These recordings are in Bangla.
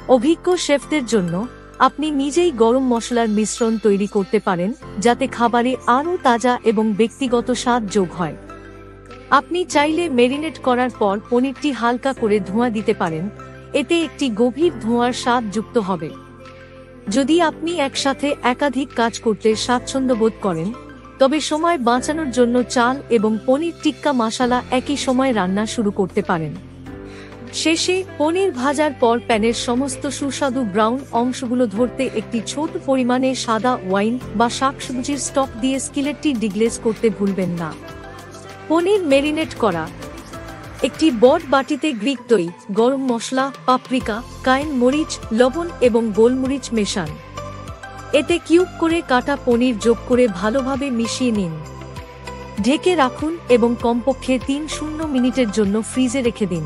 অভিজ্ঞ শেফদের জন্য আপনি নিজেই গরম মশলার মিশ্রণ তৈরি করতে পারেন, যাতে খাবারে আরও তাজা এবং ব্যক্তিগত স্বাদ যোগ হয়। আপনি চাইলে মেরিনেট করার পর পনিরটি হালকা করে ধোঁয়া দিতে পারেন, এতে একটি গভীর ধোঁয়ার স্বাদ যুক্ত হবে। যদি আপনি একসাথে একাধিক কাজ করতে স্বাচ্ছন্দ্য বোধ করেন, তবে সময় বাঁচানোর জন্য চাল এবং পনির টিক্কা মশলা একই সময় রান্না শুরু করতে পারেন। শেষে পনির ভাজার পর প্যানের সমস্ত সুস্বাদু ব্রাউন অংশগুলো ধরতে একটি ছোট পরিমাণে সাদা ওয়াইন বা শাকসবজির স্টক দিয়ে স্কিলেটটি ডিগ্লেজ করতে ভুলবেন না। পনির মেরিনেট করা। একটি বড় বাটিতে গ্রিক দই, গরম মশলা, পাপরিকা, কায়েন মরিচ, লবণ এবং গোলমরিচ মেশান। এতে কিউব করে কাটা পনির যোগ করে ভালোভাবে মিশিয়ে নিন। ঢেকে রাখুন এবং কমপক্ষে ৩০ মিনিটের জন্য ফ্রিজে রেখে দিন।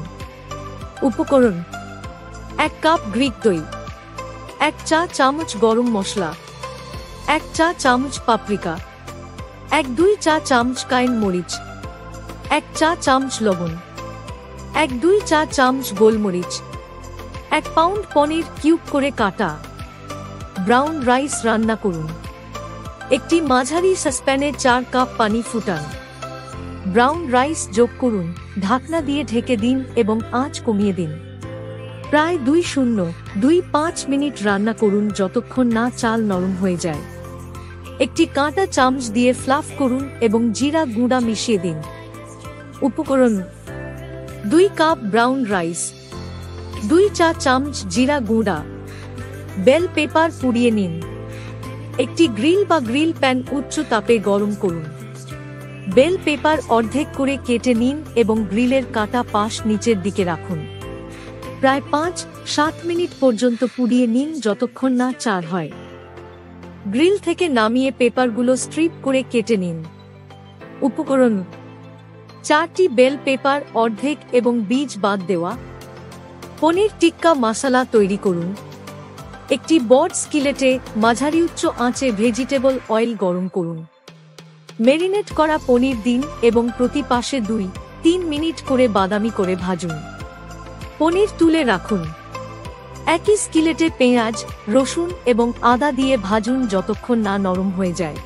উপকরণ: ১ কাপ গ্রিক দই, ১ চা চামচ গরম মশলা, ১ চা চামচ পাপরিকা, ১-২ চা চামচ কায়েন মরিচ, ১ চা চামচ লবণ, ১-২ চা চামচ গোলমরিচ, ১ পাউন্ড পনির কিউব করে কাটা। ব্রাউন রাইস রান্না করুন। একটি মাঝারি সসপ্যানে ৪ কাপ পানি ফুটান। ব্রাউন রাইস যোগ করুন, ঢাকনা দিয়ে ঢেকে দিন এবং আঁচ কমিয়ে দিন। প্রায় ২-৫ মিনিট রান্না করুন যতক্ষণ না চাল নরম হয়ে যায়। একটি কাঁটা চামচ দিয়ে ফ্লাফ করুন এবং জিরা গুঁড়া মিশিয়ে দিন। উপকরণ: ২ কাপ ব্রাউন রাইস, ২ চা চামচ জিরা গুঁড়া, বেল পেপার পুড়িয়ে নিন। একটি গ্রিল বা গ্রিল প্যান উচ্চ তাপে গরম করুন। বেল পেপার অর্ধেক করে কেটে নিন এবং গ্রিলের কাটা পাশ নিচের দিকে রাখুন। প্রায় ৫-৭ মিনিট পর্যন্ত পুড়িয়ে নিন যতক্ষণ না চার হয়। গ্রিল থেকে নামিয়ে পেপারগুলো স্ট্রিপ করে কেটে নিন। উপকরণ: ৪টি বেল পেপার অর্ধেক এবং বীজ বাদ দেওয়া। পনির টিক্কা মশলা তৈরি করুন। একটি বড় স্কিলেটে মাঝারি উচ্চ আঁচে ভেজিটেবল অয়েল গরম করুন। মেরিনেট করা পনির দিন এবং প্রতি পাশে ২-৩ মিনিট করে বাদামি করে ভাজুন। পনির তুলে রাখুন। একই স্কিলেটে পেঁয়াজ, রসুন এবং আদা দিয়ে ভাজুন যতক্ষণ না নরম হয়ে যায়।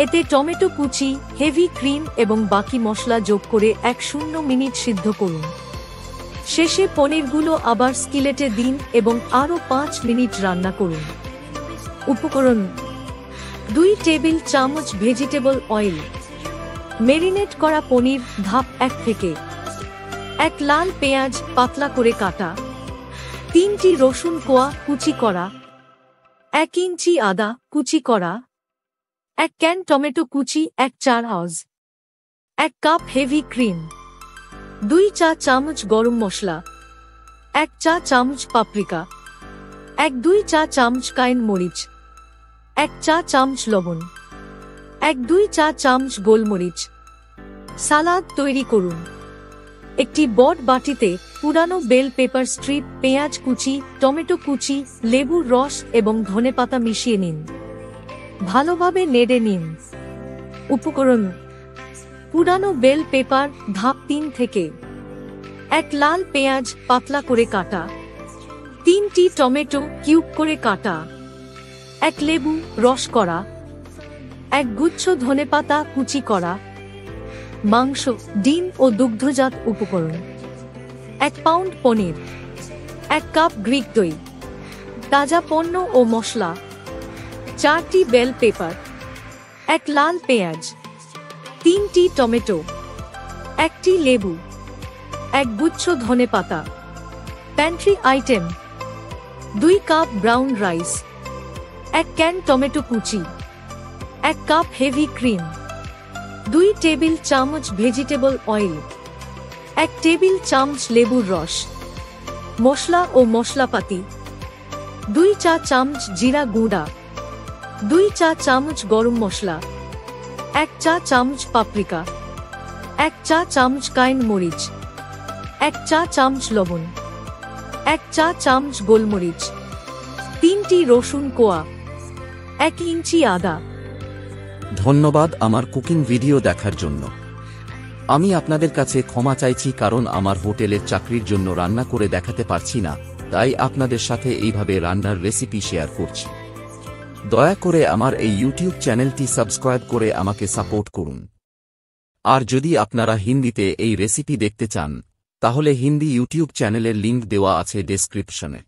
এতে টমেটো কুচি, হেভি ক্রিম এবং বাকি মশলা যোগ করে ১-০ মিনিট সিদ্ধ করুন। শেষে পনিরগুলো আবার স্কিলেটে দিন এবং আরও ৫ মিনিট রান্না করুন। উপকরণ: ২ টেবিল চামচ ভেজিটেবল অয়েল। মেরিনেট করা পনির ধাপ ১ থেকে ১ লাল পেঁয়াজ পাতলা করে কাটা, ৩টি রসুন কোয়া কুচি করা, ১ ইঞ্চি আদা কুচি করা, ১ ক্যান টমেটো কুচি, ১ চা-চামচ, ১ কাপ হেভি ক্রিম, ২ চা চামচ গরম মশলা, ১ চা চামচ পাপরিকা, ১-২ চা চামচ কায়েন মরিচ, ১ চা চামচ লবণ, ১-২ চা চামচ গোলমরিচ। সালাদ তৈরি করুন। একটি বড় বাটিতে পুরানো বেল পেপার স্ট্রিপ, পেঁয়াজ কুচি, টমেটো কুচি, লেবুর রস এবং ধনেপাতা মিশিয়ে নিন। ভালোভাবে নেড়ে নিন। উপকরণ: পুরানো বেল পেপার ধাপ ৩ থেকে ১ লাল পেঁয়াজ পাতলা করে কাটা, ৩টি টমেটো কিউব করে কাটা, ১ লেবু রস করা, ১ গুচ্ছ ধনেপাতা কুচি করা। মাংস, ডিম ও দুগ্ধজাত উপকরণ: ১ পাউন্ড পনির, ১ কাপ গ্রিক দই, তাজা পণ্য ও মশলা, ৪টি বেল পেপার, ১ লাল পেঁয়াজ, ৩টি টমেটো, ১টি লেবু, ১ গুচ্ছ ধনেপাতা। Pantry item: ২ cup brown rice, ১ can tomato কুচি, ১ কাপ হেভি ক্রিম, ২ টেবিল চামচ ভেজিটেবল অয়েল, ১ টেবিল চামচ লেবুর রস। মশলা ও মশলাপাতি: ২ চা চামচ জিরা গুঁড়া, ২ চা চামচ গরম মশলা, ১ চা চামচ পাপরিকা, ১ চা চামচ কায়েন মরিচ, ১ চা চামচ লবণ, ১ চা চামচ গোলমরিচ, ৩টি রসুন কোয়া, ১ ইঞ্চি আদা। ধন্যবাদ আমার কুকিং ভিডিও দেখার জন্য। আমি আপনাদের কাছে ক্ষমা চাইছি কারণ আমার হোটেলের চাকরির জন্য রান্না করে দেখাতে পারছি না। তাই আপনাদের সাথে এইভাবে রান্নার রেসিপি শেয়ার করছি। দয়া করে আমার এই ইউটিউব চ্যানেলটি সাবস্ক্রাইব করে আমাকে সাপোর্ট করুন। আর যদি আপনারা হিন্দিতে এই রেসিপি দেখতে চান তাহলে হিন্দি ইউটিউব চ্যানেলের লিংক দেওয়া আছে ডেসক্রিপশনে।